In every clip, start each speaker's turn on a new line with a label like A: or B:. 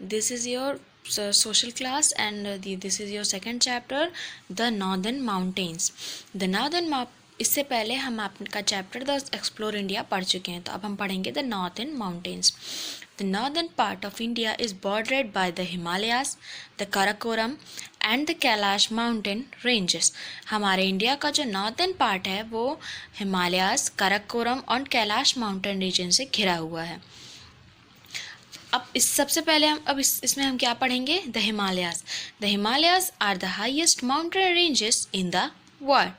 A: This is your social class, and this is your second chapter, the northern mountains. The northern इससे पहले हम आपका chapter the explore India पढ़ चुके हैं, तो अब हम पढ़ेंगे the northern mountains. The northern part of India is bordered by the Himalayas, the Karakoram and the Kailash mountain ranges. हमारे इंडिया का जो नॉर्दर्न पार्ट है वो हिमालयाज, काराकोरम और कैलाश माउंटेन रीजन से घिरा हुआ है. अब इस सबसे पहले हम इसमें हम क्या पढ़ेंगे? The Himalayas. The Himalayas are the highest mountain ranges in the world.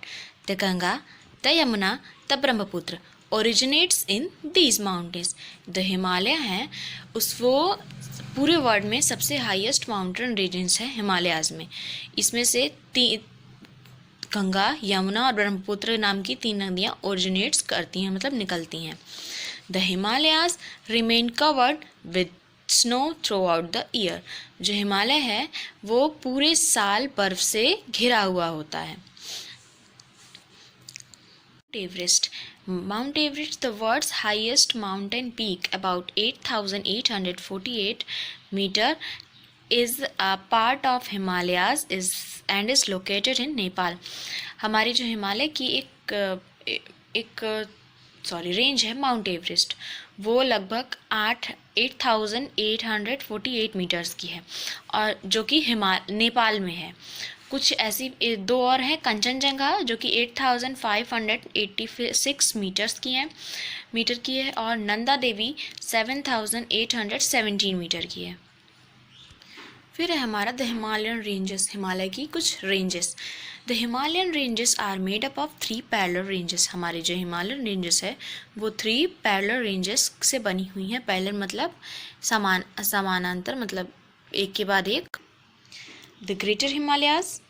A: The Ganga, the Yamuna, the Brahmaputra originates in these mountains. The Himalaya हैं वो पूरे वर्ल्ड में सबसे हाईएस्ट माउंटेन रेंजेस है हिमालयाज में. इसमें से गंगा, यमुना और ब्रह्मपुत्र नाम की 3 नदियाँ ओरिजिनेट्स करती हैं, मतलब निकलती हैं. The Himalayas remain covered with snow through out the year. जो हिमालय है वो पूरे साल बर्फ से घिरा हुआ होता है. Everest. Mount Everest, the world's highest mountain peak, about 8,848 meter, is a part of Himalayas and is located in Nepal. हमारी जो हिमालय की एक रेंज है माउंट एवरेस्ट, वो लगभग 8,848 मीटर्स की है और जो कि नेपाल में है. कुछ ऐसी 2 और हैं, कंचनजंगा जो कि 8,586 मीटर की है और नंदा देवी 7,817 मीटर की है. फिर है हमारा द हिमालयन रेंजेस. हिमालय की कुछ ranges. The Himalayan ranges are made up of 3 parallel ranges. हमारे जो हिमालयन रेंजेस है वो 3 पैरेलल रेंजेस से बनी हुई हैं. पैरेलल मतलब समानांतर, मतलब एक के बाद एक. The greater Himalayas,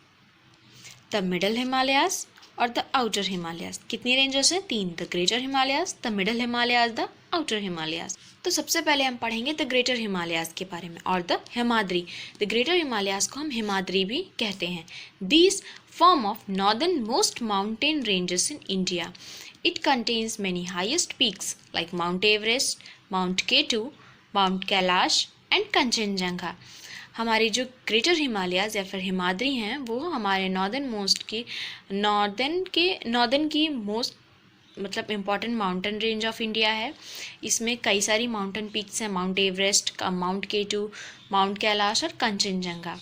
A: the middle Himalayas और द आउटर हिमालयाज. कितनी रेंजेस हैं? 3. The greater Himalayas, the middle Himalayas, the outer Himalayas. तो सबसे पहले हम पढ़ेंगे द ग्रेटर हिमालयाज के बारे में और the Himadri. The greater Himalayas को हम हिमाद्री भी कहते हैं. These form of northernmost mountain ranges in India. It contains many highest peaks like Mount Everest, Mount K2, Mount Kailash and Kanchenjunga. हमारी जो ग्रेटर हिमालयाज या फिर हिमाद्री हैं वो हमारे नॉर्दर्न की मोस्ट मतलब important mountain range of India है. इसमें कई सारी माउंटेन पीक्स हैं, Mount Everest, Mount K2, Mount Kailash और Kanchenjunga.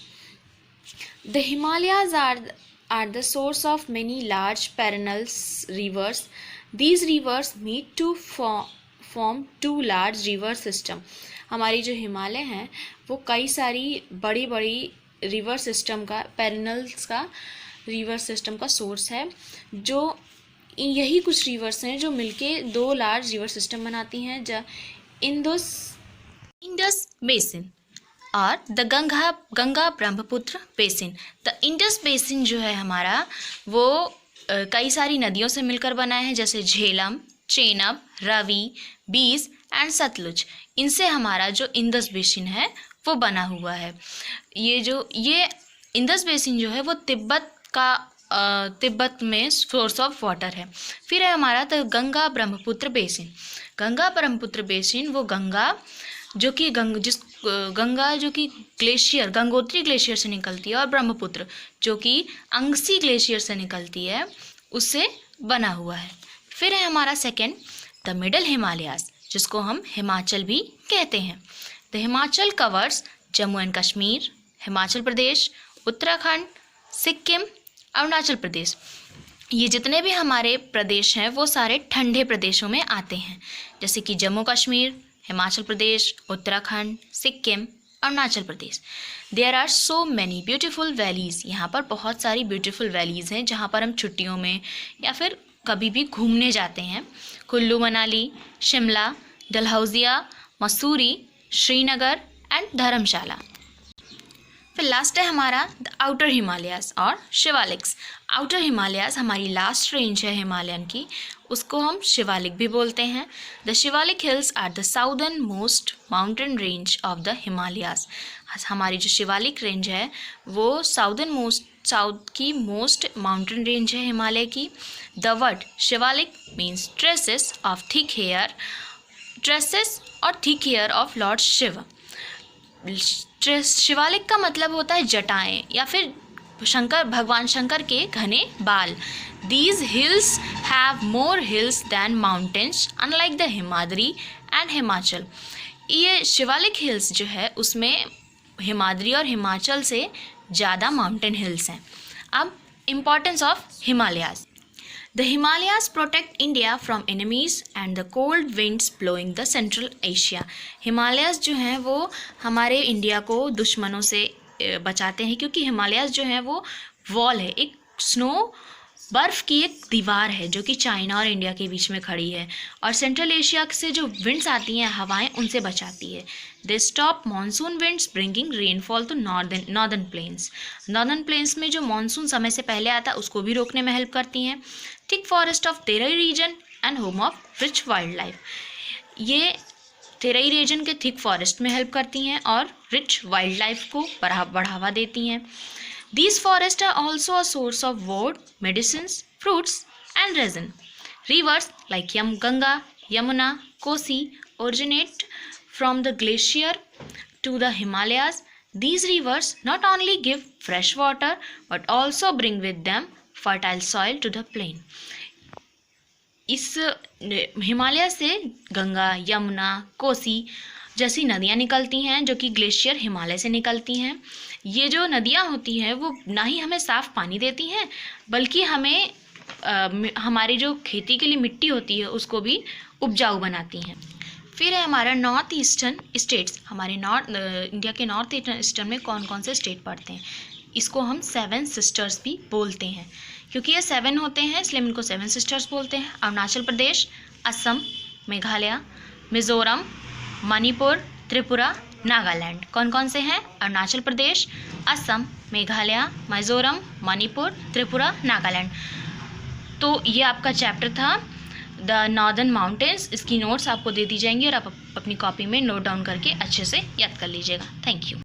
A: The Himalayas are the source of many large perennial rivers. These rivers meet to form 2 large river system. हमारी जो हिमालय हैं वो कई सारी बड़ी रिवर सिस्टम का, पेरेनल्स का रिवर सिस्टम का सोर्स है. जो यही कुछ रिवर्स हैं जो मिलके 2 लार्ज रिवर सिस्टम बनाती हैं. इंडस बेसिन और the Ganga Brahmaputra basin. The Indus basin जो है हमारा वो कई सारी नदियों से मिलकर बना है, जैसे झेलम, चेनाब, रावी, बीज एंड सतलुज. इनसे हमारा जो इंडस बेसिन है वो बना हुआ है. ये इंडस बेसिन जो है वो तिब्बत में सोर्स ऑफ वाटर है. फिर है हमारा the Ganga Brahmaputra basin. Ganga Brahmaputra basin वो गंगा जो कि गंगोत्री ग्लेशियर से निकलती है और ब्रह्मपुत्र जो कि अंगसी ग्लेशियर से निकलती है उससे बना हुआ है. फिर है हमारा सेकंड द मिडल हिमालयाज, जिसको हम हिमाचल भी कहते हैं. The Himachal covers Jammu and Kashmir, Himachal Pradesh, Uttarakhand, Sikkim, Arunachal Pradesh. ये जितने भी हमारे प्रदेश हैं वो सारे ठंडे प्रदेशों में आते हैं, जैसे कि Jammu Kashmir, Himachal Pradesh, Uttarakhand, Sikkim, Arunachal Pradesh. There are so many beautiful valleys. यहाँ पर बहुत सारी ब्यूटीफुल वैलीज़ हैं जहाँ पर हम छुट्टियों में या फिर कभी भी घूमने जाते हैं. कुल्लू मनाली, शिमला, डलहौजिया, मसूरी, श्रीनगर एंड धर्मशाला. फिर लास्ट है हमारा द आउटर हिमालयाज और शिवालिक्स. आउटर हिमालयाज हमारी लास्ट रेंज है हिमालयन की, उसको हम शिवालिक भी बोलते हैं. The Shivalik hills are the southernmost mountain range of the Himalayas. हमारी जो शिवालिक रेंज है वो साउथ की मोस्ट माउंटेन रेंज है हिमालय की. The word Shivalik means tresses और thick hair of Lord Shiva. Shivalik का मतलब होता है जटाएं या फिर भगवान शंकर के घने बाल। These hills have more hills than mountains, unlike the Himadri and Himachal. ये शिवालिक हिल्स जो है उसमें हिमाद्री और हिमाचल से ज़्यादा माउंटेन हिल्स हैं। अब importance of Himalayas. The Himalayas protect India from enemies and the cold winds blowing the Central Asia। Himalayas जो हैं वो हमारे इंडिया को दुश्मनों से बचाते हैं, क्योंकि हिमालयाज जो है वो वॉल है, एक स्नो बर्फ़ की एक दीवार है जो कि चाइना और इंडिया के बीच में खड़ी है, और सेंट्रल एशिया से जो विंड्स आती हैं, हवाएं, उनसे बचाती है। They stop monsoon winds bringing rainfall to northern plains. Northern plains में जो मानसून समय से पहले आता है उसको भी रोकने में हेल्प करती हैं। Thick forest of Terai region and home of rich wildlife. ये तेरई रीजन के थिक फॉरेस्ट में हेल्प करती हैं और रिच वाइल्ड लाइफ को बढ़ावा देती हैं। These forests are also a source of wood, medicines, fruits and resin. Rivers like Ganga, Yamuna, Kosi originate from the glacier to the Himalayas. These rivers not only give fresh water but also bring with them fertile soil to the plain. इस हिमालय से गंगा, यमुना, कोसी जैसी नदियाँ निकलती हैं जो कि glacier Himalaya से निकलती हैं। ये जो नदियाँ होती हैं वो ना ही हमें साफ़ पानी देती हैं बल्कि हमें हमारी जो खेती के लिए मिट्टी होती है उसको भी उपजाऊ बनाती हैं। फिर है हमारा नॉर्थ ईस्टर्न स्टेट्स। हमारे इंडिया के नॉर्थ ईस्टर्न में कौन कौन से स्टेट पड़ते हैं? इसको हम 7 सिस्टर्स भी बोलते हैं, क्योंकि ये 7 होते हैं इसलिए हम इनको 7 सिस्टर्स बोलते हैं। अरुणाचल प्रदेश, असम, मेघालय, मिज़ोरम, मणिपुर, त्रिपुरा, नागालैंड। कौन कौन से हैं? अरुणाचल प्रदेश, असम, मेघालय, मिज़ोरम, मणिपुर, त्रिपुरा, नागालैंड। तो ये आपका चैप्टर था द नॉर्दर्न माउंटेन्स। इसकी नोट्स आपको दे दी जाएंगी और आप अपनी कॉपी में नोट डाउन करके अच्छे से याद कर लीजिएगा। Thank you.